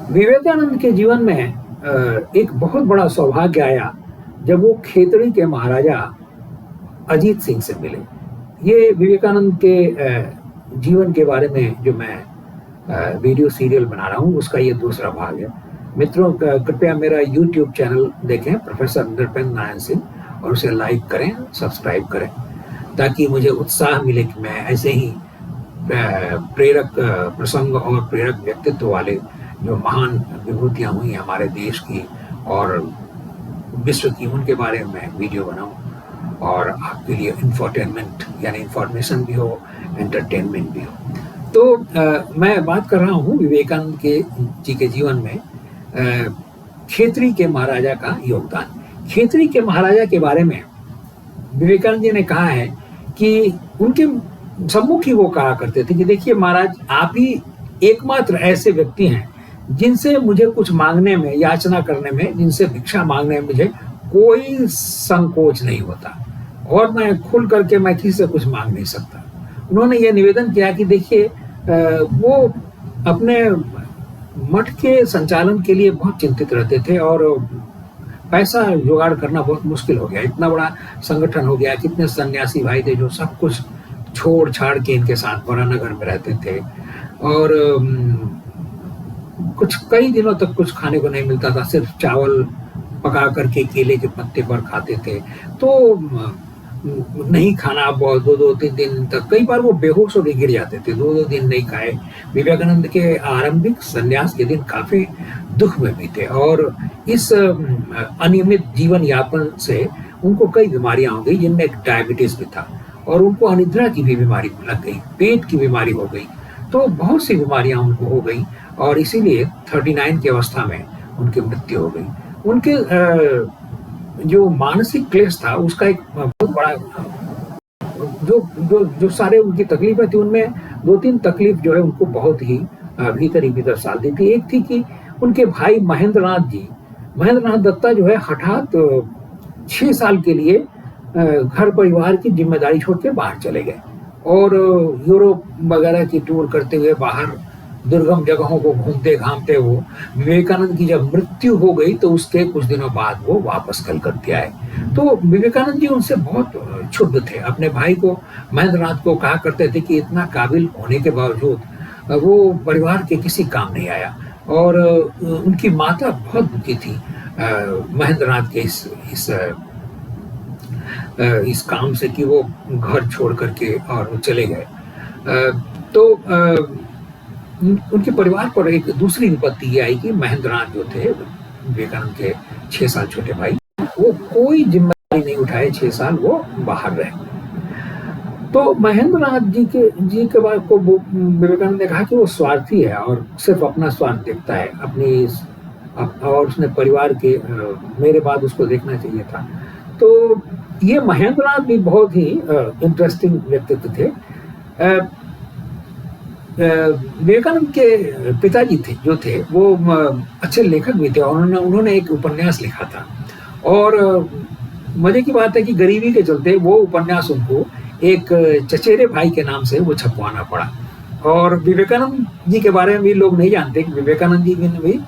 विवेकानंद के जीवन में एक बहुत बड़ा सौभाग्य आया जब वो खेतड़ी के महाराजा अजीत सिंह से मिले। ये विवेकानंद के जीवन के बारे में जो मैं वीडियो सीरियल बना रहा हूँ उसका ये दूसरा भाग है। मित्रों, कृपया मेरा YouTube चैनल देखें, प्रोफेसर नृपेंद्र नारायण सिंह, और उसे लाइक करें, सब्सक्राइब करें, ताकि मुझे उत्साह मिले कि मैं ऐसे ही प्रेरक प्रसंग और प्रेरक व्यक्तित्व वाले जो महान विभूतियाँ हुई हमारे देश की और विश्व की, उनके बारे में वीडियो बनाऊं और आपके लिए इंफोटेनमेंट यानी इंफॉर्मेशन भी हो, एंटरटेनमेंट भी हो। तो मैं बात कर रहा हूँ विवेकानंद के जी के जीवन में खेतड़ी के महाराजा का योगदान। खेतड़ी के महाराजा के बारे में विवेकानंद जी ने कहा है कि उनके सम्मुख ही वो कहा करते थे कि देखिए महाराज, आप ही एकमात्र ऐसे व्यक्ति हैं जिनसे मुझे कुछ मांगने में, याचना करने में, जिनसे भिक्षा मांगने में मुझे कोई संकोच नहीं होता और मैं खुल करके मैं किसी से कुछ मांग नहीं सकता। उन्होंने ये निवेदन किया कि देखिए वो अपने मठ के संचालन के लिए बहुत चिंतित रहते थे और पैसा जुगाड़ करना बहुत मुश्किल हो गया। इतना बड़ा संगठन हो गया, कितने सन्यासी भाई थे जो सब कुछ छोड़ छाड़ के इनके साथ वरानगर में रहते थे और कुछ कई दिनों तक कुछ खाने को नहीं मिलता था, सिर्फ चावल पका करके केले के पत्ते पर खाते थे। तो नहीं खाना, बहुत दो तीन दिन तक, कई बार वो बेहोश होकर गिर जाते थे, दो दिन नहीं खाए। विवेकानंद के आरंभिक संन्यास के दिन काफी दुख में भी थे और इस अनियमित जीवन यापन से उनको कई बीमारियां हो गई, जिनमें एक डायबिटीज भी था और उनको अनिद्रा की भी बीमारी लग गई, पेट की बीमारी हो गई, तो बहुत सी बीमारियां उनको हो गई और इसीलिए 39 की अवस्था में उनकी मृत्यु हो गई। उनके जो मानसिक क्लेश था उसका एक बहुत बड़ा जो सारे उनकी तकलीफें थी, उनमें 2-3 तकलीफ जो है उनको बहुत ही भीतर ही भीतर सालती थी। एक थी कि उनके भाई महेंद्र नाथ दत्ता जो है हठात 6 साल के लिए घर परिवार की जिम्मेदारी छोड़ के बाहर चले गए और यूरोप वगैरह की टूर करते हुए बाहर दुर्गम जगहों को घूमते घामते वो विवेकानंद की जब मृत्यु हो गई तो उसके कुछ दिनों बाद वो वापस कलकत्ता आए। तो विवेकानंद जी उनसे बहुत क्षुब्ध थे। अपने भाई को, महेंद्रनाथ को, कहा करते थे कि इतना काबिल होने के बावजूद वो परिवार के किसी काम नहीं आया और उनकी माता बहुत दुखी थी महेंद्रनाथ के इस काम से कि वो घर छोड़ करके और वो चले गए। तो उनके परिवार पर एक दूसरी विपत्ति ये आई कि महेंद्रनाथ जो थे विवेकानंद के 6 साल छोटे भाई, वो कोई जिम्मेदारी नहीं उठाए, 6 साल वो बाहर रहे। तो महेंद्रनाथ जी के बाद को विवेकानंद ने कहा कि वो स्वार्थी है और सिर्फ अपना स्वार्थ देखता है, और उसने परिवार के मेरे बाद उसको देखना चाहिए था। तो ये महेंद्रनाथ भी बहुत ही इंटरेस्टिंग व्यक्तित्व थे। विवेकानंद के पिताजी जो थे वो अच्छे लेखक भी थे और उन्होंने एक उपन्यास लिखा था और मजे की बात है कि गरीबी के चलते वो उपन्यास उनको एक चचेरे भाई के नाम से वो छपवाना पड़ा। और विवेकानंद जी के बारे में भी लोग नहीं जानते कि विवेकानंद जी ने भी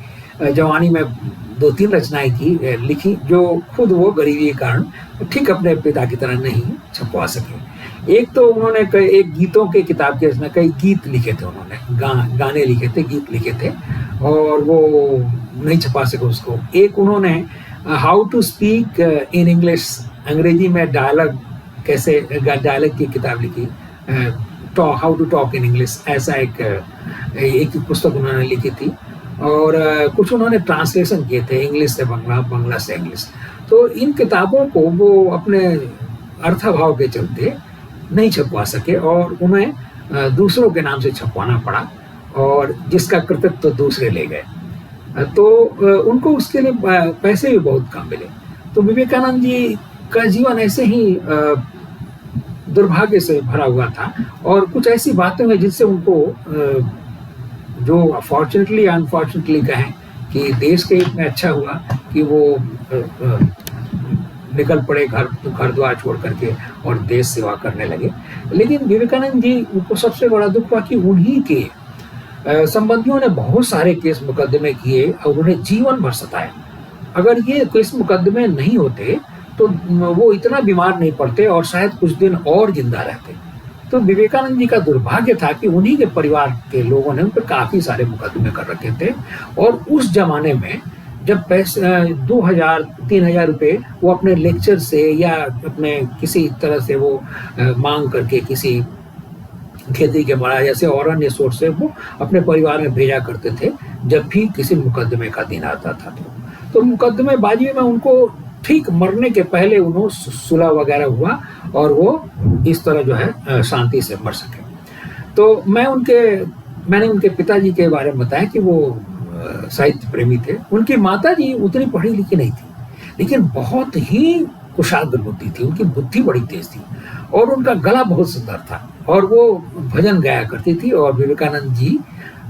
जवानी में 2-3 रचनाएं लिखी जो खुद वो गरीबी के कारण ठीक अपने पिता की तरह नहीं छपवा सके। एक तो उन्होंने एक गीतों के किताब की रचना, कई गीत लिखे थे उन्होंने, गाने लिखे थे, गीत लिखे थे और वो नहीं छपा सके उसको। एक उन्होंने how to speak in English, अंग्रेजी में डायलॉग की किताब लिखी, how to talk in English, ऐसा एक पुस्तक उन्होंने लिखी थी और कुछ उन्होंने ट्रांसलेशन किए थे इंग्लिश से बंगला, बंगला से इंग्लिश। तो इन किताबों को वो अपने अर्थाभाव के चलते नहीं छपवा सके और उन्हें दूसरों के नाम से छपवाना पड़ा और जिसका कृतित्व तो दूसरे ले गए। तो उनको उसके लिए पैसे भी बहुत कम मिले। तो विवेकानंद जी का जीवन ऐसे ही दुर्भाग्य से भरा हुआ था और कुछ ऐसी बातें हुई जिससे उनको जो फॉर्चुनेटली अनफॉर्चुनेटली कहें कि देश के हित में अच्छा हुआ कि वो निकल पड़े घर द्वार छोड़ करके और देश सेवा करने लगे। लेकिन विवेकानंद जी को सबसे बड़ा दुख हुआ कि उन्हीं के संबंधियों ने बहुत सारे केस मुकदमे किए और उन्हें जीवन भर सताया। अगर ये केस मुकदमे नहीं होते तो वो इतना बीमार नहीं पड़ते और शायद कुछ दिन और जिंदा रहते। तो विवेकानंद जी का दुर्भाग्य था कि उन्हीं के परिवार के लोगों ने उन पर काफी सारे मुकदमे कर रखे थे। और उस जमाने में जब पैसे 2000-3000 रुपए वो अपने लेक्चर से या अपने किसी तरह से वो मांग करके किसी खेती के महाराजा से और अन्य सोर्स से वो अपने परिवार में भेजा करते थे जब भी किसी मुकदमे का दिन आता था। तो मुकदमेबाजी में उनको ठीक मरने के पहले उन्होंने सुलह वगैरह हुआ और वो इस तरह जो है शांति से मर सके। तो मैंने उनके पिताजी के बारे में बताया कि वो साहित्य प्रेमी थे। उनकी माता जी उतनी पढ़ी लिखी नहीं थी, लेकिन बहुत ही कुशाग्र बुद्धि थी, उनकी बुद्धि बड़ी तेज थी और उनका गला बहुत सुंदर था और वो भजन गाया करती थी। और विवेकानंद जी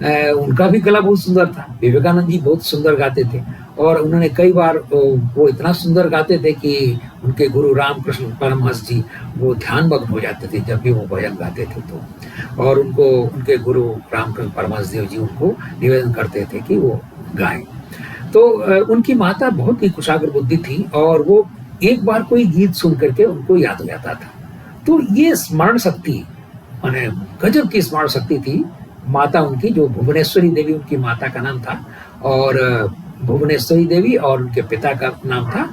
उनका भी गला बहुत सुंदर था। विवेकानंद जी बहुत सुंदर गाते थे और उन्होंने कई बार वो इतना सुंदर गाते थे कि उनके गुरु रामकृष्ण परमहंस जी वो ध्यानमग्न हो जाते थे जब भी वो भजन गाते थे। तो और उनके गुरु रामकृष्ण परमहंस देव जी उनको निवेदन करते थे कि वो गाएं। तो उनकी माता बहुत ही कुशाग्र बुद्धि थी और वो एक बार कोई गीत सुन करके उनको याद हो जाता था। तो ये स्मरण शक्ति माने गजब की स्मरण शक्ति थी माता उनकी, जो भुवनेश्वरी देवी उनकी माता का नाम था। और भुवनेश्वरी देवी और उनके पिता का नाम था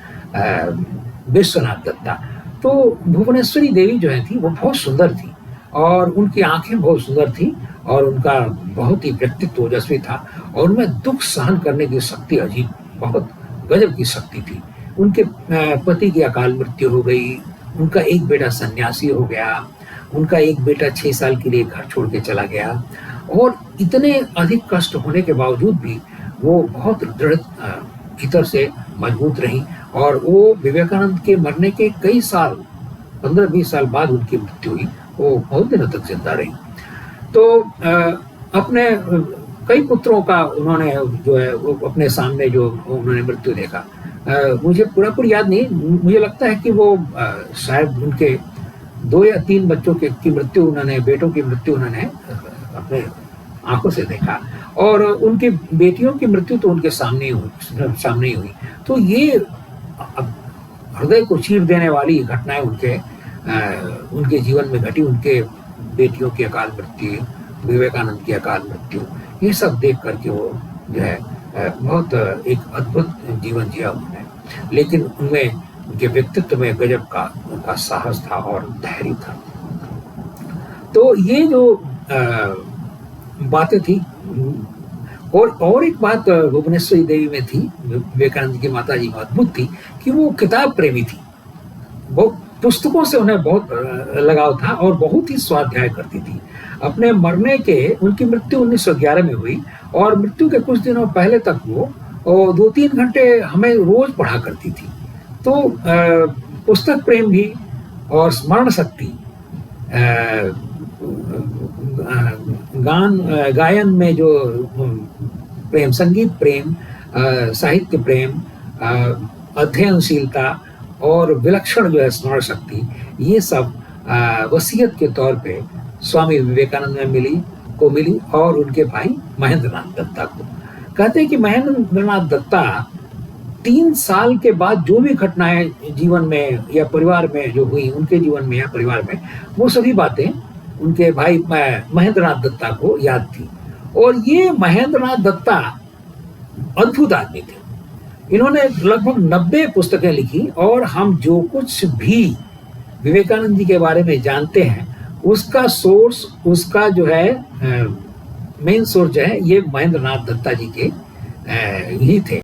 विश्वनाथ दत्ता। तो भुवनेश्वरी देवी जो है थी वो बहुत सुंदर थी और उनकी आंखें बहुत सुंदर थी और उनका बहुत ही व्यक्तित्व ओजस्वी था और उनमें दुख सहन करने की शक्ति अजीब बहुत गजब की शक्ति थी। उनके पति की अकाल मृत्यु हो गई, उनका एक बेटा सन्यासी हो गया, उनका एक बेटा 6 साल के लिए घर छोड़ के चला गया और इतने अधिक कष्ट होने के बावजूद भी वो बहुत दृढ़ भीतर से मजबूत रही। और वो विवेकानंद के मरने के कई साल 15-20 साल बाद उनकी मृत्यु हुई, वो बहुत दिनों तक जिंदा रही। तो अपने कई पुत्रों का उन्होंने जो है वो अपने सामने जो उन्होंने मृत्यु देखा, मुझे पूरा याद नहीं, मुझे लगता है कि वो शायद उनके 2 या 3 बच्चों की मृत्यु उन्होंने, बेटों की मृत्यु उन्होंने अपने आंखों से देखा और उनकी बेटियों की मृत्यु तो उनके सामने ही हुई। तो ये हृदय को चीर देने वाली घटनाएं उनके जीवन में घटी। उनके बेटियों की अकाल मृत्यु, विवेकानंद की अकाल मृत्यु, ये सब देख करके वो जो है बहुत एक अद्भुत जीवन जिया उन्होंने। लेकिन उनमें उनके व्यक्तित्व में गजब का उनका साहस था और धैर्य था। तो ये जो बातें थी। और एक बात भुवनेश्वरी देवी में थी, विवेकानंद की माता जी में अद्भुत थी कि वो किताब प्रेमी थी। वो पुस्तकों से उन्हें बहुत लगाव था और बहुत ही स्वाध्याय करती थी। अपने मरने के, उनकी मृत्यु 1911 में हुई और मृत्यु के कुछ दिनों पहले तक वो 2-3 घंटे हमें रोज पढ़ा करती थी। तो पुस्तक प्रेम भी और स्मरण शक्ति, गायन में जो प्रेम, संगीत प्रेम, साहित्य प्रेम, अध्ययनशीलता और विलक्षण जो है स्मरण शक्ति, ये सब वसीयत के तौर पे स्वामी विवेकानंद में मिली और उनके भाई महेंद्रनाथ दत्ता को। कहते हैं कि महेंद्रनाथ दत्ता 3 साल के बाद जो भी घटनाएं जीवन में या परिवार में जो हुई, उनके जीवन में या परिवार में, वो सभी बातें उनके भाई महेंद्रनाथ दत्ता को याद थी। और ये महेंद्रनाथ दत्ता अद्भुत आदमी थे। इन्होंने लगभग 90 पुस्तकें लिखी और हम जो कुछ भी विवेकानंद जी के बारे में जानते हैं उसका सोर्स, उसका जो है मेन सोर्स जो है ये महेंद्रनाथ दत्ता जी के ही थे।